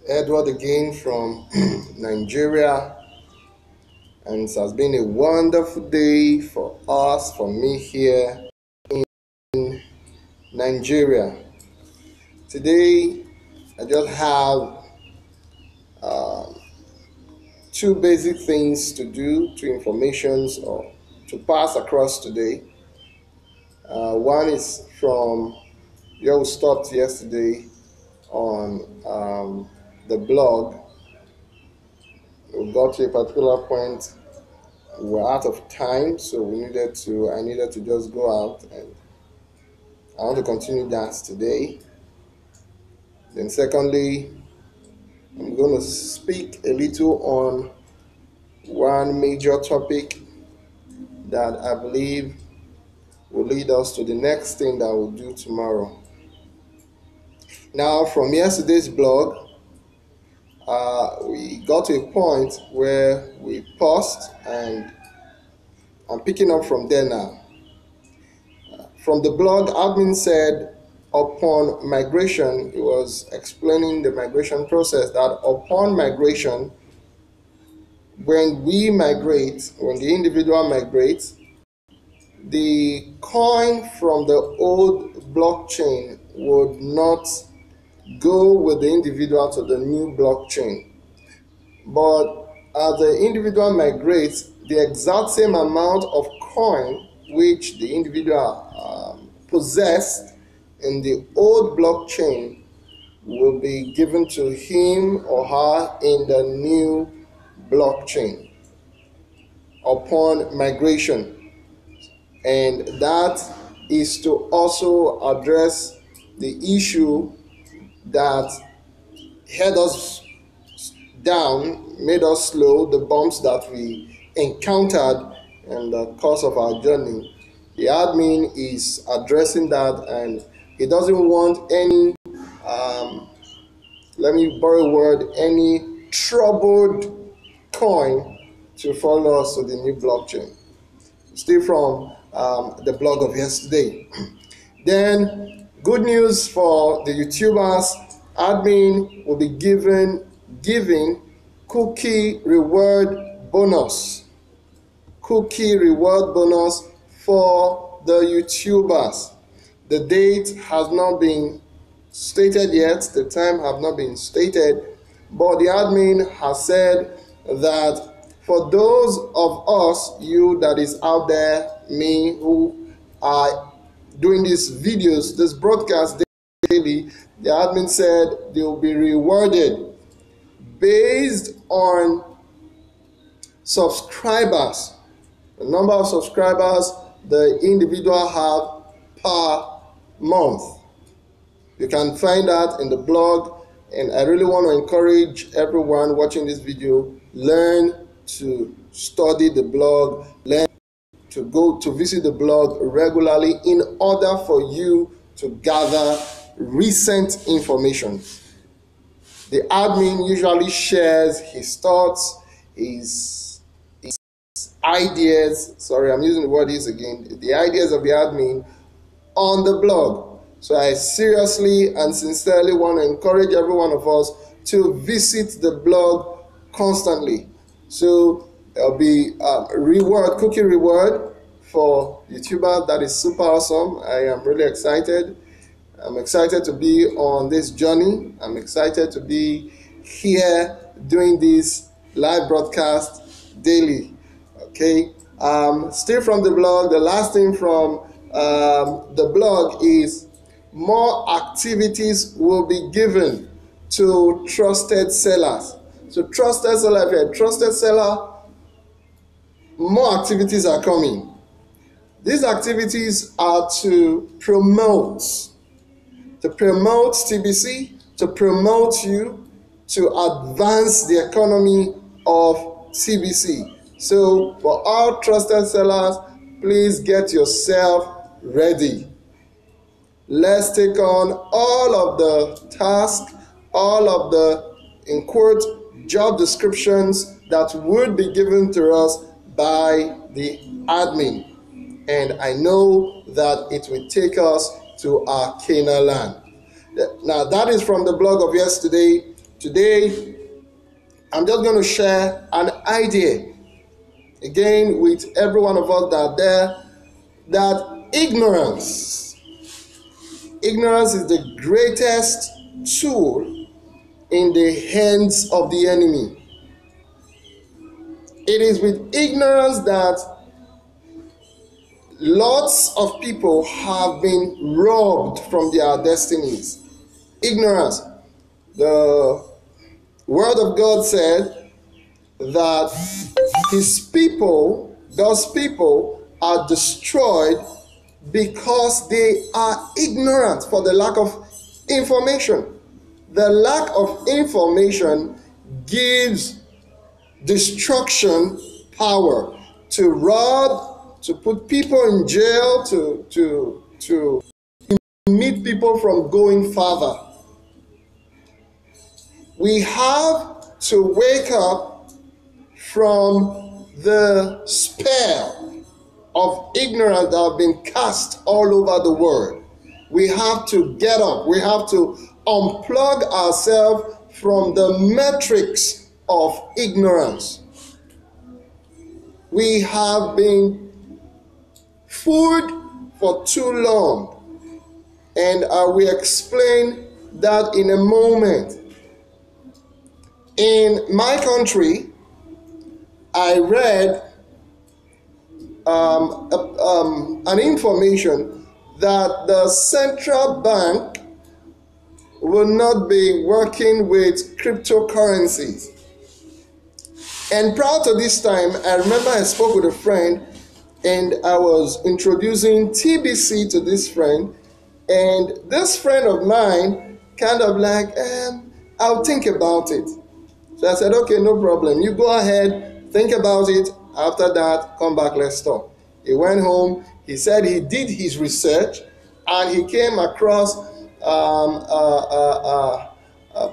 Edward again from Nigeria, and it has been a wonderful day for us, for me here in Nigeria. Today, I just have um, two basic things to do, two informations or to pass across today. One is from where we stopped yesterday on the blog. We got to a particular point. We're out of time, so I needed to just go out, and I want to continue that today. Then secondly, I'm going to speak a little on one major topic that I believe will lead us to the next thing that we'll do tomorrow. Now, from yesterday's blog, we got to a point where we paused, and I'm picking up from there now. From the blog, admin said upon migration, he was explaining the migration process, that upon migration, when the individual migrates, the coin from the old blockchain would not go with the individual to the new blockchain. But as the individual migrates, the exact same amount of coin which the individual possessed in the old blockchain will be given to him or her in the new blockchain upon migration. And that is to also address the issue that held us down, made us slow, the bumps that we encountered in the course of our journey. The admin is addressing that, and he doesn't want any, let me borrow a word, any troubled coin to follow us to the new blockchain. Still from the blog of yesterday. Then, good news for the YouTubers, admin will be giving cookie reward bonus. Cookie reward bonus for the YouTubers. The date has not been stated yet, the time have not been stated, but the admin has said that for those of us, you that is out there, me, who are doing these videos, this broadcast daily, the admin said they will be rewarded based on subscribers, the number of subscribers the individual have per month. You can find that in the blog, and I really want to encourage everyone watching this video, learn to study the blog, learn to go to visit the blog regularly in order for you to gather recent information. The admin usually shares his thoughts, his ideas, sorry, I'm using the word is again, the ideas of the admin on the blog. So I seriously and sincerely want to encourage every one of us to visit the blog constantly. So there'll be cookie reward for YouTuber. That is super awesome. I am really excited. I'm excited to be on this journey. I'm excited to be here doing this live broadcast daily. Okay. Still from the blog, the last thing from the blog is more activities will be given to trusted sellers. So trusted seller, if you're a trusted seller, more activities are coming. These activities are to promote TBC, to promote you, to advance the economy of TBC. So for all trusted sellers, please get yourself ready. Let's take on all of the tasks, all of the, in quote, job descriptions that would be given to us by the admin. And I know that it will take us to our Canaan land. Now, that is from the blog of yesterday. Today, I'm just going to share an idea again with every one of us that are there, that ignorance is the greatest tool in the hands of the enemy. It is with ignorance that lots of people have been robbed from their destinies. Ignorance. The Word of God said that His people, God's people, are destroyed because they are ignorant for the lack of information. The lack of information gives destruction power to rob, to put people in jail, to limit people from going further. We have to wake up from the spell of ignorance that have been cast all over the world. We have to get up. We have to unplug ourselves from the matrix of ignorance. We have been fooled for too long, and I will explain that in a moment. In my country, I read an information that the central bank will not be working with cryptocurrencies. And prior to this time, I remember I spoke with a friend and I was introducing TBC to this friend. And this friend of mine kind of like, I'll think about it. So I said, okay, no problem. You go ahead, think about it. After that, come back, let's talk. He went home. He said he did his research and he came across a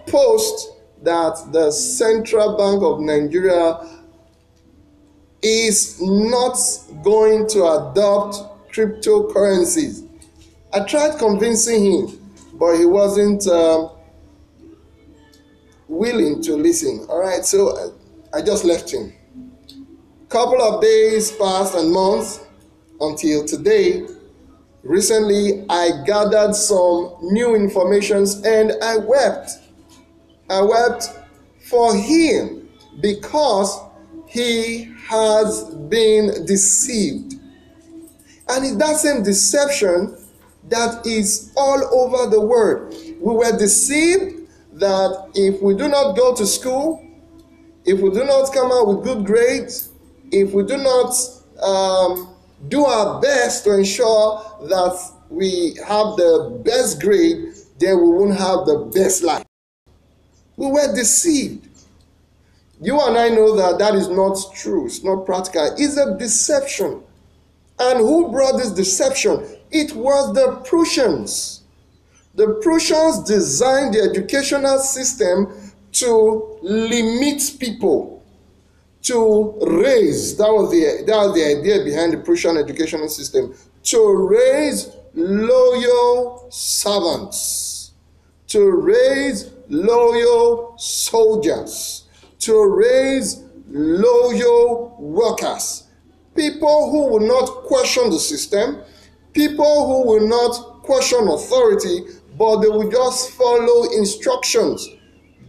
post that the Central Bank of Nigeria is not going to adopt cryptocurrencies. I tried convincing him, but he wasn't willing to listen. All right, so I just left him. Couple of days passed and months until today. Recently, I gathered some new informations and I wept. I wept for him because he has been deceived. And it's that same deception that is all over the world. We were deceived that if we do not go to school, if we do not come out with good grades, if we do not do our best to ensure that we have the best grade, then we won't have the best life. We were deceived. You and I know that that is not true. It's not practical. It's a deception. And who brought this deception? It was the Prussians. The Prussians designed the educational system to limit people, to raise, that was the idea behind the Prussian educational system, to raise loyal servants, to raise loyal soldiers, to raise loyal workers, people who will not question the system, people who will not question authority, but they will just follow instructions,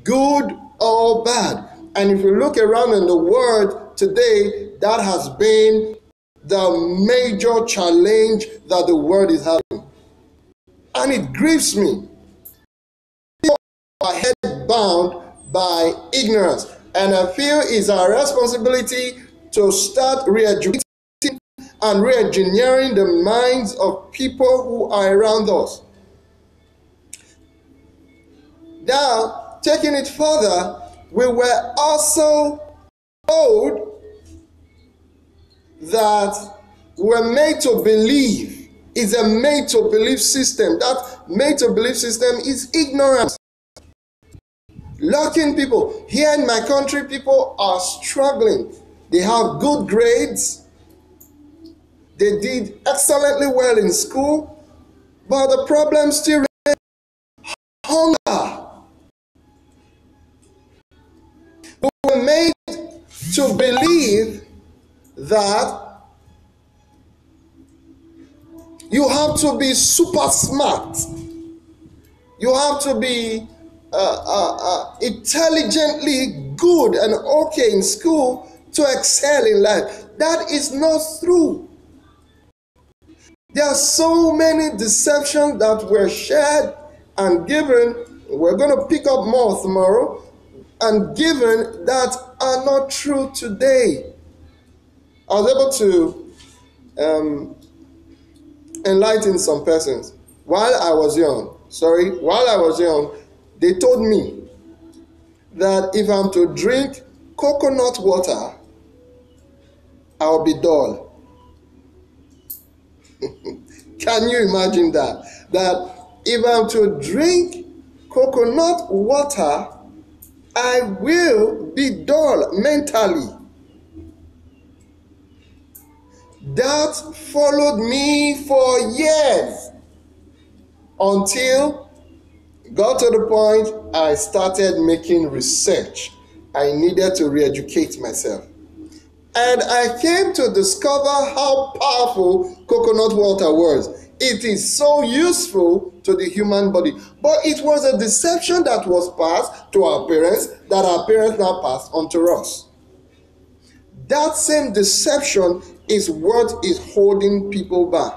good or bad. And if you look around in the world today, that has been the major challenge that the world is having. And it grieves me. People are head bound by ignorance. And I feel it's our responsibility to start re-educating and re-engineering the minds of people who are around us. Now, taking it further, we were also told that we're made to believe. It's a made-to-believe system. That made-to-believe system is ignorance. Locking people. Here in my country, people are struggling. They have good grades. They did excellently well in school. But the problem still remains: hunger. were made to believe that you have to be super smart. You have to be intelligently good and okay in school to excel in life. That is not true. There are so many deceptions that were shared and given. We're going to pick up more tomorrow and given that are not true today. I was able to enlighten some persons while I was young. They told me that if I'm to drink coconut water, I'll be dull. Can you imagine that? That if I'm to drink coconut water, I will be dull mentally. That followed me for years until got to the point I started making research. I needed to re-educate myself. And I came to discover how powerful coconut water was. It is so useful to the human body. But it was a deception that was passed to our parents, that our parents now passed on to us. That same deception is what is holding people back.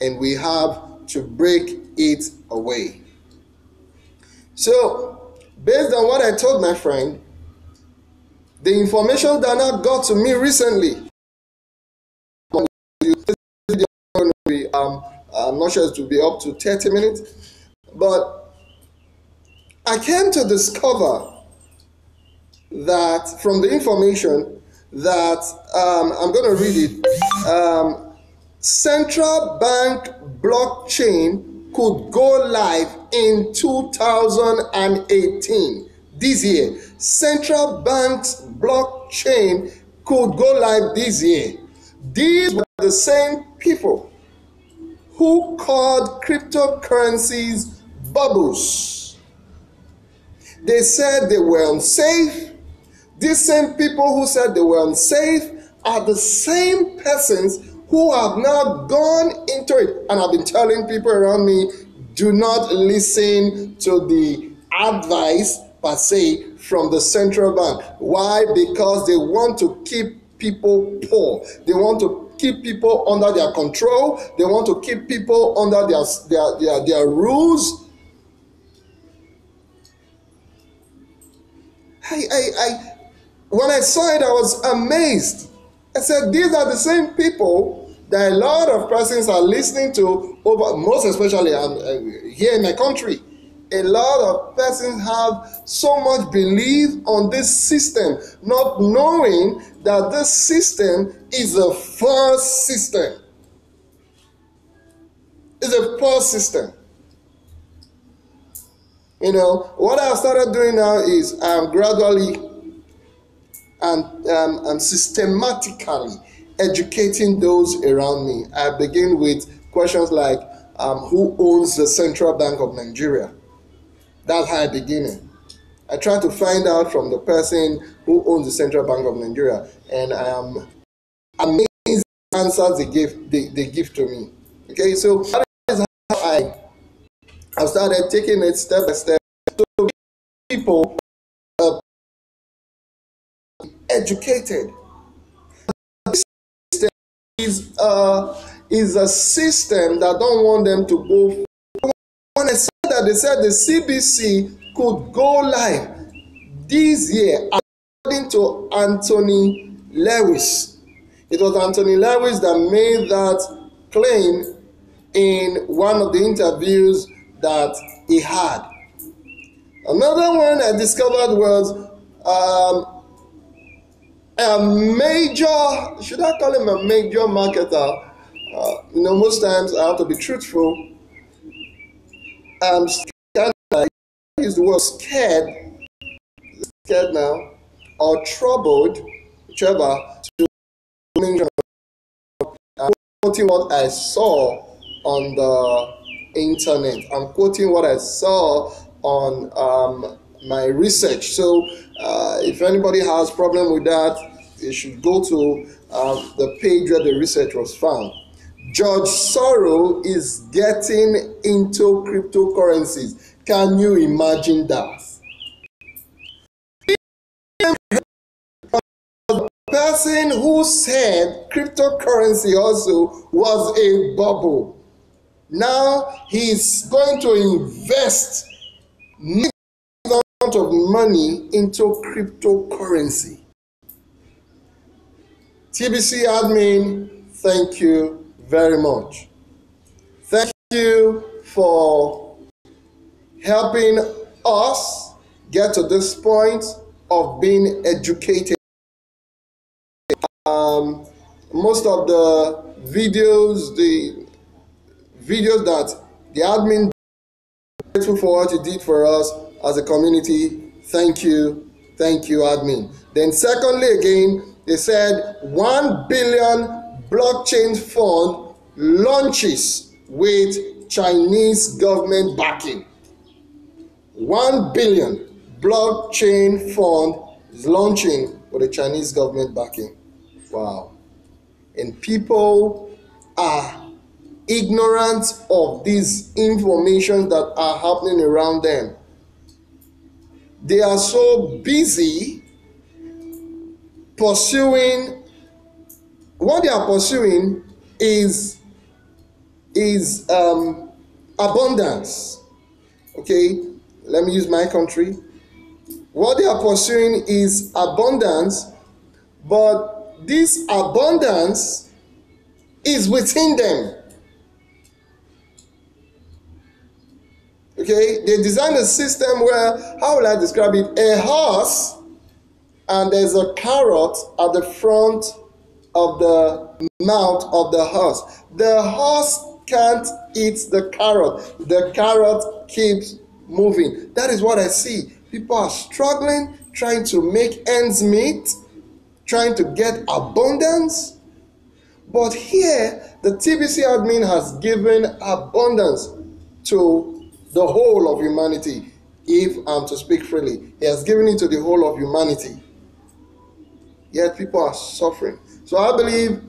And we have to break it away. So, based on what I told my friend, the information that now got to me recently, I'm not sure it will be up to 30 minutes, but I came to discover that from the information that I'm going to read it. Central bank blockchain could go live in 2018. This year, central bank's blockchain could go live this year. These were the same people who called cryptocurrencies bubbles. They said they were unsafe. These same people who said they were unsafe are the same persons who have now gone into it. And I've been telling people around me, do not listen to the advice per se from the central bank. Why? Because they want to keep people poor. They want to keep people under their control. They want to keep people under their rules. When I saw it, I was amazed. I said, these are the same people that a lot of persons are listening to, most especially here in my country. A lot of persons have so much belief on this system, not knowing that this system is a false system. It's a false system. You know, what I've started doing now is I'm gradually and systematically educating those around me. I begin with questions like, who owns the Central Bank of Nigeria? That's how I begin. I try to find out from the person who owns the Central Bank of Nigeria, and I am amazed at the answers they give to me. Okay, so that is how I've started taking it step by step. So people educated. This system is a system that don't want them to go. When I said that, they said the CBC could go live this year, according to Anthony Lewis. It was Anthony Lewis that made that claim in one of the interviews that he had. Another one I discovered was a major, should I call him a major marketer? Most times I have to be truthful. I'm scared, I use the word scared now, or troubled, whichever, to mention. I'm quoting what I saw on the internet. I'm quoting what I saw on my research. So if anybody has problem with that, you should go to the page where the research was found. George Soros is getting into cryptocurrencies. Can you imagine that? Person who said cryptocurrency also was a bubble. Now he's going to invest massive amount of money into cryptocurrency. TBC admin, thank you very much. Thank you for helping us get to this point of being educated. Most of the videos that the admin, grateful for what you did for us as a community. Thank you, admin. Then secondly, again, they said 1 billion blockchain fund launches with Chinese government backing. 1 billion blockchain fund is launching with the Chinese government backing. Wow. And people are ignorant of these information that are happening around them. They are so busy pursuing what they are pursuing is abundance. Okay, let me use my country. What they are pursuing is abundance, but this abundance is within them. Okay, they designed a system where, how will I describe it? A horse, and there's a carrot at the front of the mouth of the horse. The horse can't eat the carrot. The carrot keeps moving. That is what I see. People are struggling, trying to make ends meet, trying to get abundance. But here, the TBC admin has given abundance to the whole of humanity. If I'm to speak freely, he has given it to the whole of humanity. Yet people are suffering. So I believe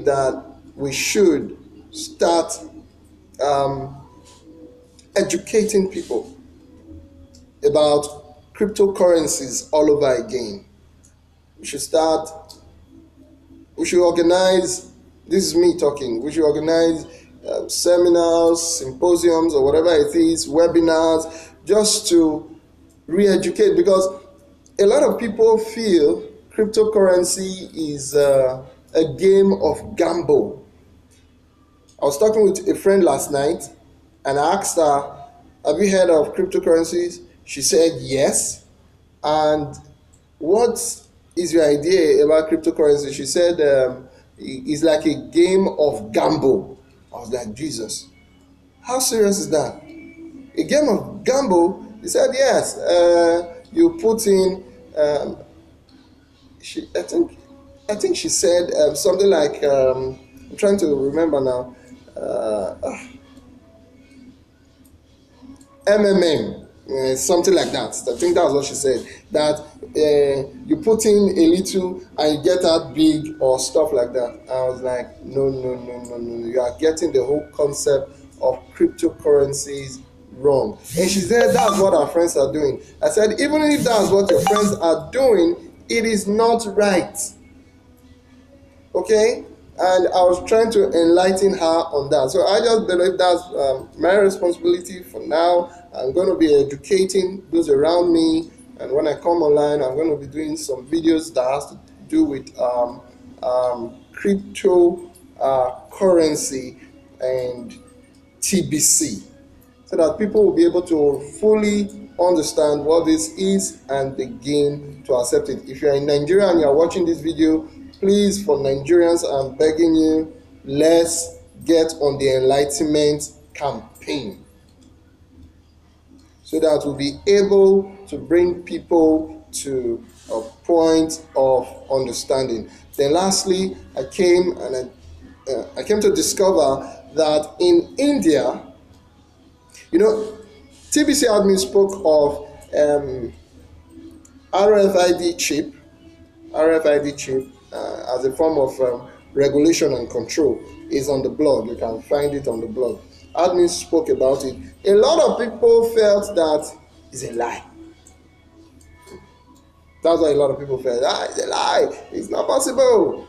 that we should start educating people about cryptocurrencies all over again. We should organize, this is me talking, we should organize seminars, symposiums, or whatever it is, webinars, just to re-educate, because a lot of people feel cryptocurrency is a game of gamble. I was talking with a friend last night and I asked her, have you heard of cryptocurrencies? She said yes. And what is your idea about cryptocurrency? She said it's like a game of gamble. I was like, Jesus, how serious is that? A game of gamble? He said yes. You put in I think she said something like I'm trying to remember now, something like that. I think that's what she said, that you put in a little and you get out big or stuff like that. I was like, no, you are getting the whole concept of cryptocurrencies wrong. And she said that's what our friends are doing. I said, even if that's what your friends are doing, it is not right. Okay, and I was trying to enlighten her on that. So I just believe that's my responsibility for now. I'm going to be educating those around me, and when I come online, I'm going to be doing some videos that has to do with crypto currency and TBC, so that people will be able to fully understand what this is and begin to accept it. If you're in Nigeria and you're watching this video, please, for Nigerians, I'm begging you, let's get on the enlightenment campaign so that we'll be able to bring people to a point of understanding. Then lastly, I came to discover that in India, TBC admin spoke of RFID chip, RFID chip as a form of regulation and control is on the blog. You can find it on the blog. Admin spoke about it. A lot of people felt that it's a lie. That's why a lot of people felt, it's a lie. It's not possible.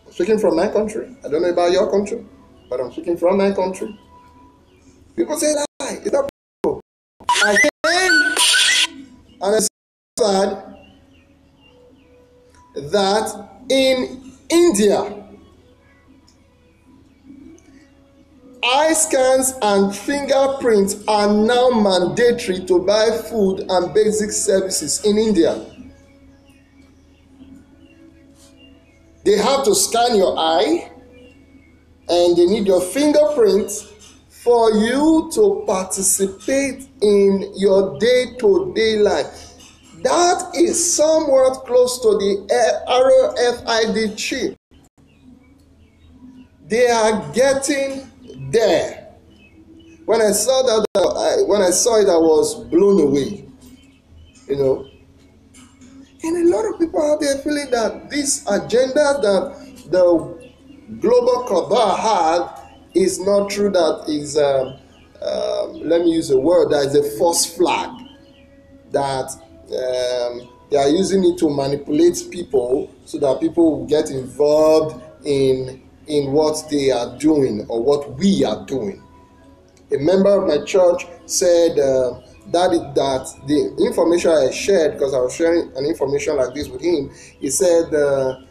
I'm speaking from my country. I don't know about your country, but I'm speaking from my country. People say lie. It's not possible. I came and I said that in India, eye scans and fingerprints are now mandatory to buy food and basic services in India. They have to scan your eye and they need your fingerprint for you to participate in your day-to-day life. That is somewhat close to the RFID chip. They are getting there. When I saw it, I was blown away. And a lot of people out there feeling that this agenda that the global cabal had is not true. That is, let me use a word, that is a false flag. That they are using it to manipulate people so that people will get involved in what they are doing or what we are doing. A member of my church said that the information I shared, because I was sharing an information like this with him, he said that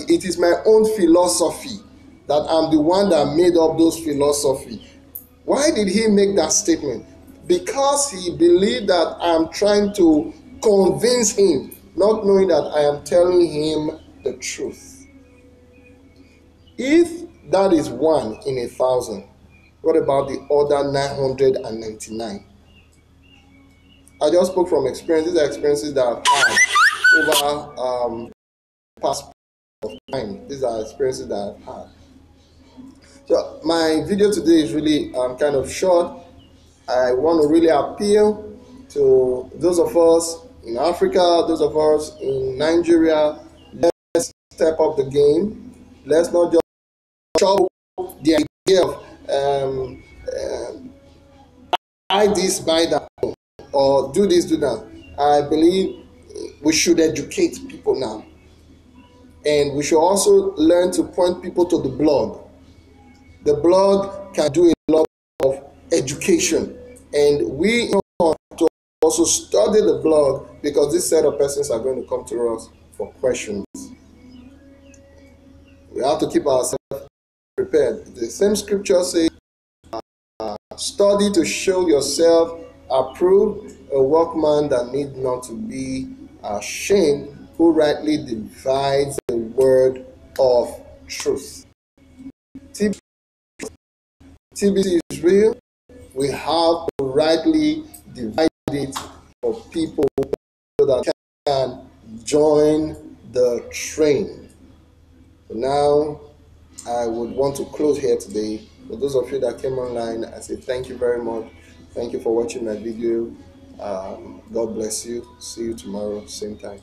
it is my own philosophy, that I'm the one that made up those philosophy. Why did he make that statement? Because he believed that I'm trying to convince him, not knowing that I am telling him the truth. If that is 1 in 1,000, what about the other 999? I just spoke from experience. These are experiences that I've had over past time. These are experiences that I've had. So my video today is really kind of short. I want to really appeal to those of us in Africa, those of us in Nigeria. Let's step up the game. Let's not just show the idea of buy this, buy that, or do this, do that. I believe we should educate people now. And we should also learn to point people to the blog. The blog can do a lot of education. And we want to also study the blog, because this set of persons are going to come to us for questions. We have to keep ourselves prepared. The same scripture says, study to show yourself approved, a workman that need not to be ashamed, who rightly divides the word of truth. TBC is real. We have to rightly divide it for people so that can join the train. So now, I would want to close here today. For those of you that came online, I say thank you very much. Thank you for watching my video. God bless you. See you tomorrow, same time.